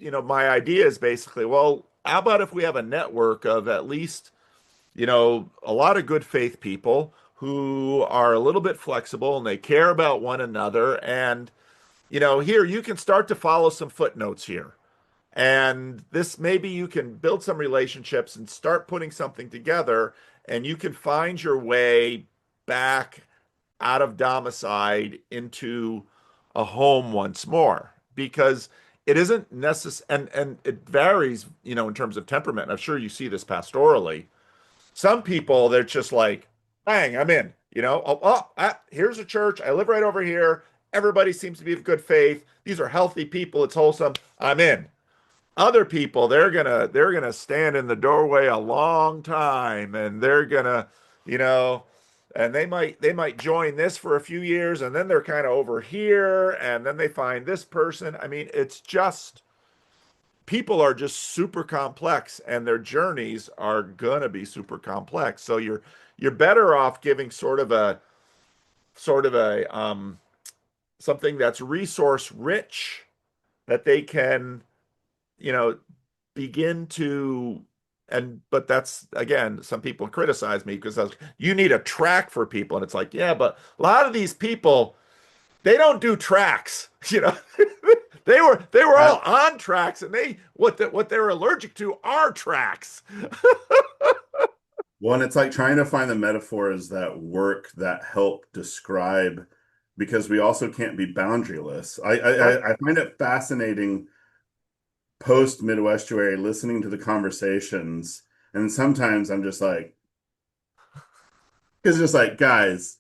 my idea is basically, well, how about if we have a network of at least, a lot of good faith people who are a little bit flexible and they care about one another. And, here you can start to follow some footnotes here. And this maybe you can build some relationships and start putting something together, and you can find your way back out of domicile into a home once more because it isn't necessary and it varies, in terms of temperament. I'm sure you see this pastorally. Some people, they're just like, bang, I'm in. Here's a church. I live right over here. Everybody seems to be of good faith. These are healthy people. It's wholesome. I'm in. Other people, they're gonna stand in the doorway a long time, and they're gonna, you know, and they might join this for a few years, and then they're kind of over here, and then they find this person. I mean, it's just people are just super complex, and their journeys are gonna be super complex. So you're better off giving sort of a something that's resource rich that they can you know, begin to but that's again, some people criticize me because you need a track for people, and it's like, yeah, but a lot of these people they don't do tracks, they were all That on tracks, and what they're allergic to are tracks. one, it's like trying to find the metaphors that work that help describe, because we also can't be boundaryless. Right. I find it fascinating post Midwestuary listening to the conversations, and sometimes I'm just like, it's just like, guys,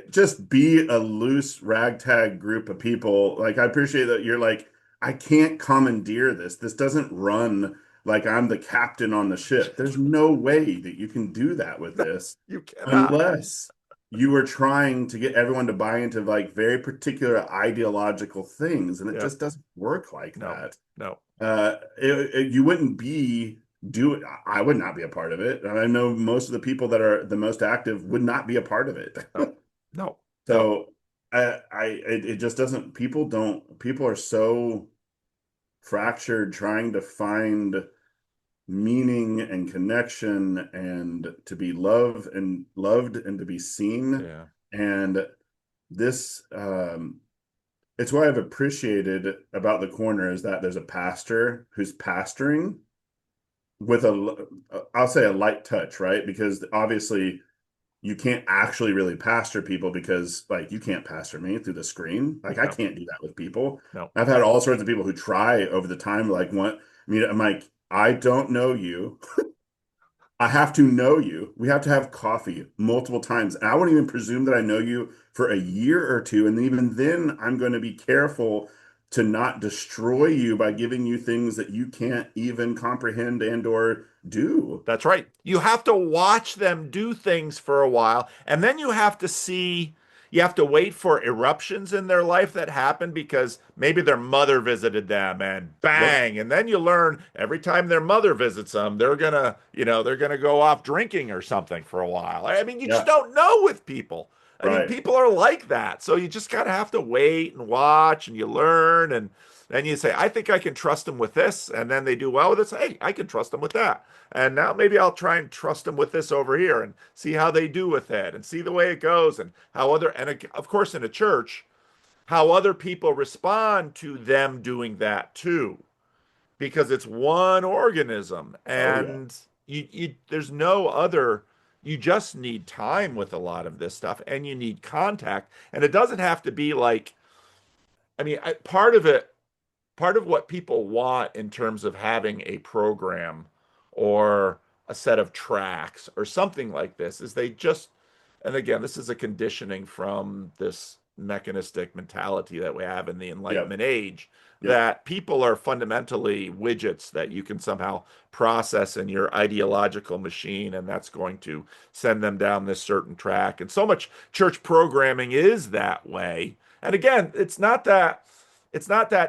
just be a loose ragtag group of people. Like, I appreciate that you're like, I can't commandeer this. This doesn't run like I'm the captain on the ship. There's no way that you can do that with No, this you cannot. unless you were trying to get everyone to buy into like very particular ideological things, and it Yeah. just doesn't work like No. that. No. You wouldn't be do it. I would not be a part of it. I know most of the people that are the most active would not be a part of it. No. No. No. So it just doesn't, people are so fractured trying to find meaning and connection and to be loved and to be seen. Yeah. And this, it's what I've appreciated about the corner is that there's a pastor who's pastoring with I'll say a light touch, right? Because obviously you can't actually really pastor people because like you can't pastor me through the screen. Like I No. can't do that with people. No. I've had all sorts of people who try over the time, like what I mean, I'm like, I don't know you. I have to know you. We have to have coffee multiple times. And I wouldn't even presume that I know you for a year or two. And even then, I'm going to be careful to not destroy you by giving you things that you can't even comprehend and or do. That's right. You have to watch them do things for a while, and then you have to wait for eruptions in their life that happen because maybe their mother visited them and Yep. bang. And then you learn every time their mother visits them, they're gonna go off drinking or something for a while. I mean, you just Yeah. don't know with people. I mean, Right. people are like that. So you just kind of have to wait and watch and you learn and then you say, I think I can trust them with this. And then they do well with this. Hey, I can trust them with that. And now maybe I'll try and trust them with this over here and see how they do with it and see the way it goes and of course, in a church, how other people respond to them doing that too, because it's one organism Oh yeah. and there's no other, you just need time with a lot of this stuff and you need contact. And it doesn't have to be like, I mean, part of what people want in terms of having a program or a set of tracks or something like this is and again, this is a conditioning from this mechanistic mentality that we have in the Yep. Enlightenment age, Yep. that people are fundamentally widgets that you can somehow process in your ideological machine, and that's going to send them down this certain track. And so much church programming is that way. And again, it's not that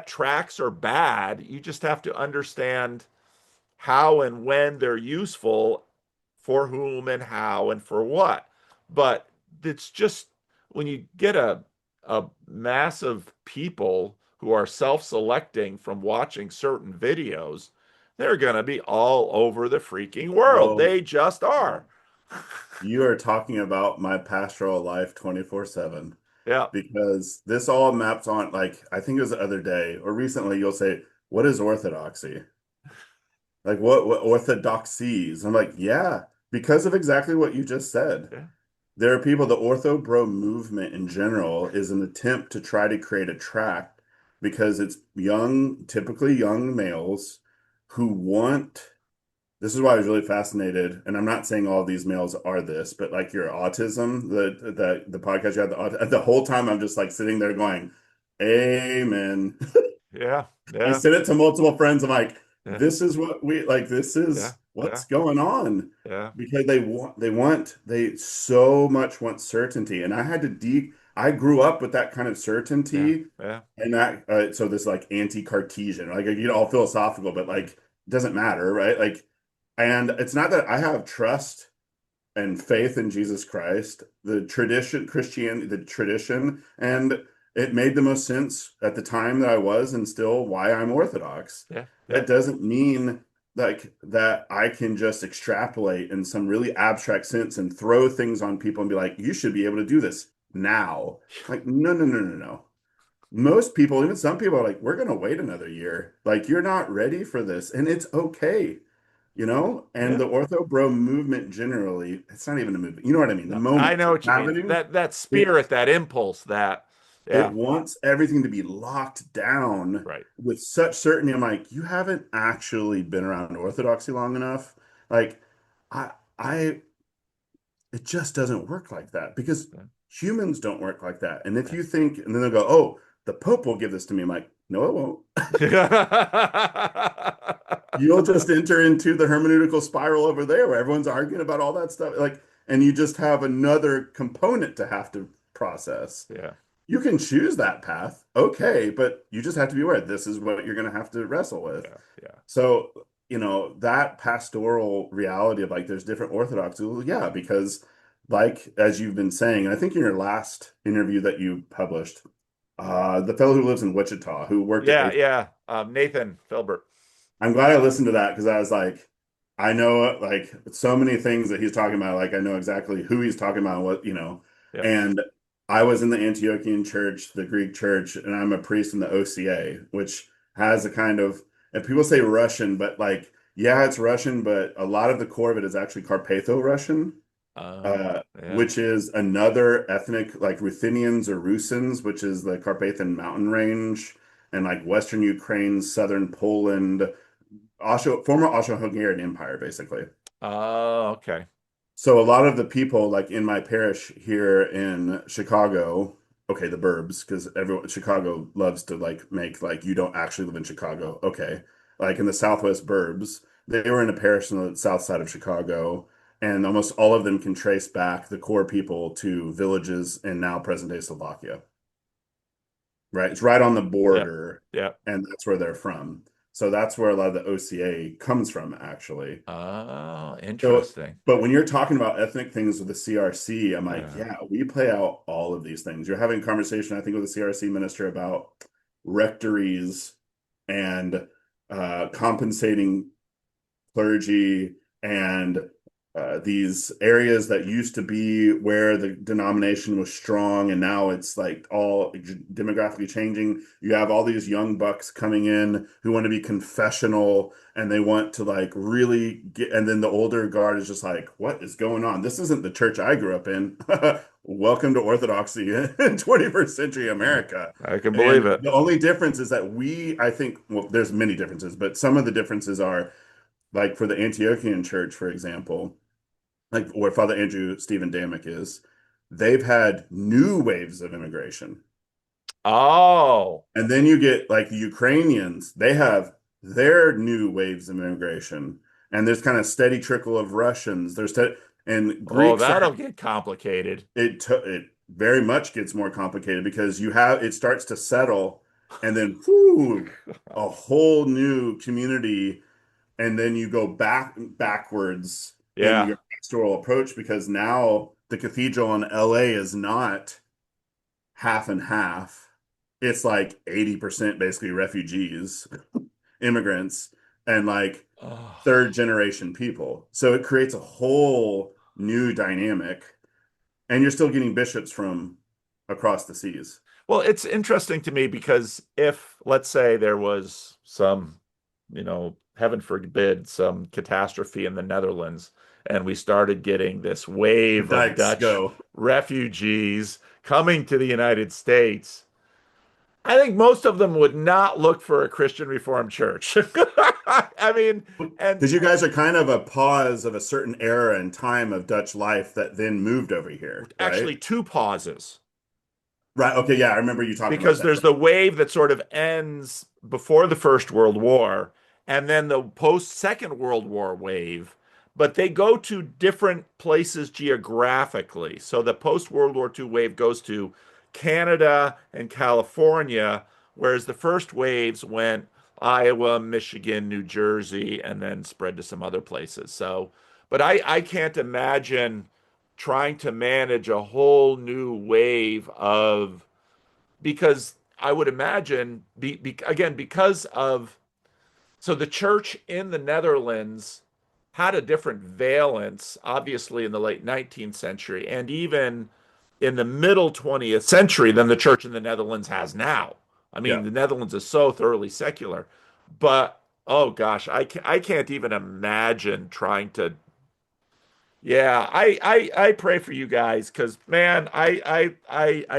tracks are bad. You just have to understand how and when they're useful, for whom and how and for what. But it's just when you get a mass of people who are self-selecting from watching certain videos, they're going to be all over the freaking world. Oh, They just are. you are talking about my pastoral life 24/7 Yeah. because this all maps on, like, I think it was the other day or recently, you'll say, what is orthodoxy? Like, what orthodoxies? I'm like, yeah, because of exactly what you just said. Yeah. There are people, the ortho bro movement in general is an attempt to try to create a tract because it's young, typically young males who want, this is why I was really fascinated, and I'm not saying all of these males are this, but like your autism, the podcast you had, the whole time I'm just like sitting there going, Amen. Yeah. I Yeah. sent it to multiple friends. I'm like, Yeah. this is what we like, this Yeah. is Yeah. what's going on. Yeah. Because they so much want certainty. And I had to I grew up with that kind of Yeah. certainty. Yeah. And that, so this like anti-Cartesian, like, you know, all philosophical, but like, it doesn't matter, right? Like, and it's not that I have trust and faith in Jesus Christ, the tradition, Christianity, the tradition, and it made the most sense at the time that I was, and still why I'm Orthodox. Yeah. Yeah. That doesn't mean like that I can just extrapolate in some really abstract sense and throw things on people and be like, you should be able to do this now. Like, no, no, no, no, no. Most people, even some people are like, we're going to wait another year. Like, you're not ready for this, and it's okay, you know? And Yeah. the ortho bro movement generally, it's not even a movement. You know what I mean? The No, I moment know it's what you mean. happening, That it spirit, that impulse, that it yeah, wants everything to be locked down right. with such certainty. I'm like, you haven't actually been around orthodoxy long enough. Like, I it just doesn't work like that because Yeah. humans don't work like that. And if Yeah. you think, and then they'll go, oh, the Pope will give this to me. I'm like, no, it won't. You'll just enter into the hermeneutical spiral over there where everyone's arguing about all that stuff. Like, and you just have another component to have to process. Yeah. You can choose that path, okay, but you just have to be aware this is what you're going to have to wrestle with. Yeah. Yeah. So, you know, that pastoral reality of like there's different orthodoxies, well, yeah, because like as you've been saying, and I think in your last interview that you published, the fellow who lives in Wichita who worked at Yeah. Yeah. Nathan Filbert. I'm glad I listened to that because I was like, I know like so many things that he's talking about. Like I know exactly who he's talking about, what, you know. Yep. And I was in the Antiochian church, the Greek church, and I'm a priest in the OCA, which has a kind of, and people say Russian, but like, yeah, it's Russian, but a lot of the core of it is actually Carpatho-Russian, Yeah. which is another ethnic, like Ruthenians or Rusins, which is the Carpathian mountain range, and like Western Ukraine, southern Poland, former Austro-Hungarian Empire, basically. Oh, okay. So a lot of the people, like in my parish here in Chicago, okay, the burbs, because everyone Chicago loves to like make like you don't actually live in Chicago. Okay. Like in the Southwest burbs, they were in a parish on the south side of Chicago, and almost all of them can trace back the core people to villages in now present day Slovakia. Right? It's right on the Yep. border, Yep. and that's where they're from. So that's where a lot of the OCA comes from, actually. Oh, So, interesting. but when you're talking about ethnic things with the CRC, I'm like, Yeah. yeah, we play out all of these things. You're having a conversation, I think, with a CRC minister about rectories and compensating clergy and these areas that used to be where the denomination was strong and now it's like all demographically changing. You have all these young bucks coming in who want to be confessional and they want to like really get, and then the older guard is just like, what is going on? This isn't the church I grew up in. Welcome to Orthodoxy in 21st century Yeah. America. I can believe And it. the only difference is that I think, well, there's many differences, but some of the differences are like for the Antiochian church, for example, like where Father Andrew Stephen Damick is, they've had new waves of immigration. Oh. And then you get like the Ukrainians, they have their new waves of immigration. And there's kind of steady trickle of Russians. And Oh, Greeks that'll are get complicated. it very much gets more complicated because it starts to settle and then whoo, a whole new community and then you go backwards in Yeah. your pastoral approach because now the cathedral in LA is not half and half. it's like 80% basically refugees, immigrants, and like Oh. third generation people. So it creates a whole new dynamic, and you're still getting bishops from across the seas. Well, it's interesting to me because if, let's say, there was some, heaven forbid, some catastrophe in the Netherlands, and we started getting this The wave of dikes Dutch go. refugees coming to the United States, I think most of them would not look for a Christian Reformed church. I mean, and Because you guys are kind of a pause of a certain era and time of Dutch life that then moved over here, right? actually two pauses. Right. Okay. Yeah, I remember you talking about Because that. there's the wave that sort of ends before the First World War, and then the post Second World War wave, but they go to different places geographically. So the post World War II wave goes to Canada and California, whereas the first waves went Iowa, Michigan, New Jersey, and then spread to some other places. So, but I can't imagine trying to manage a whole new wave of, because I would imagine, again, because of, so the church in the Netherlands had a different valence, obviously, in the late 19th century and even in the middle 20th century than the church in the Netherlands has now. I mean, Yeah. the Netherlands is so thoroughly secular, but oh gosh, I can't even imagine trying to. Yeah, I pray for you guys because man, I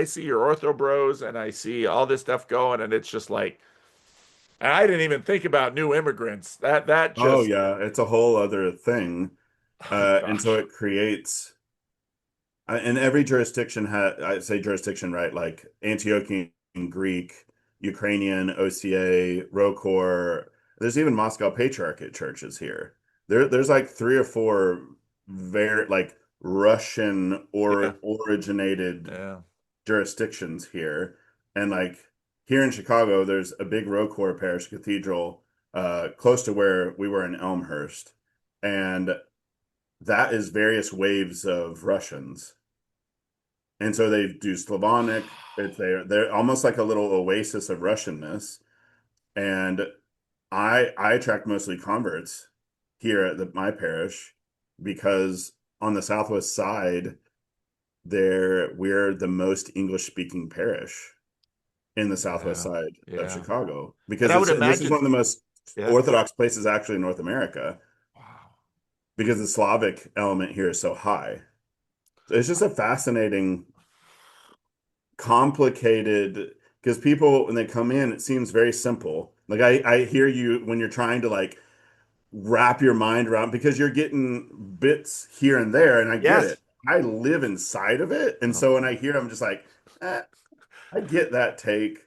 see your ortho bros and I see all this stuff going, and it's just like, and I didn't even think about new immigrants. That Oh, just, yeah. It's a whole other thing. oh And so gosh. it creates, and every jurisdiction had, I say jurisdiction, right? Like Antiochian Greek, Ukrainian, OCA, ROCOR. There's even Moscow Patriarchate churches here. There's like three or four very like Russian Yeah, or originated yeah, jurisdictions here. And like here in Chicago, there's a big ROCOR parish cathedral close to where we were in Elmhurst. And that is various waves of Russians. And so they do Slavonic. They're almost like a little oasis of Russianness. And I attract mostly converts here at my parish because on the southwest side, there we're the most English speaking parish in the southwest yeah, side of yeah. Chicago And because I would this is one imagine, of the most yeah. Orthodox places actually in North America Wow. because the Slavic element here is so high. So it's just a fascinating, complicated because people when they come in, it seems very simple. Like I hear you when you're trying to like wrap your mind around because you're getting bits here and there, and I get Yes. it. I live inside of it, and Oh, so when I hear, I'm just like, eh, I get that take.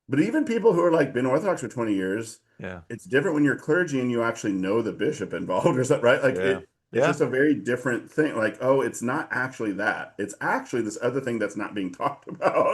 But even people who are like been Orthodox for 20 years, yeah, it's different when you're clergy and you actually know the bishop involved or something, right? Like yeah, it's yeah. just a very different thing. Like, oh, it's not actually that. It's actually this other thing that's not being talked about.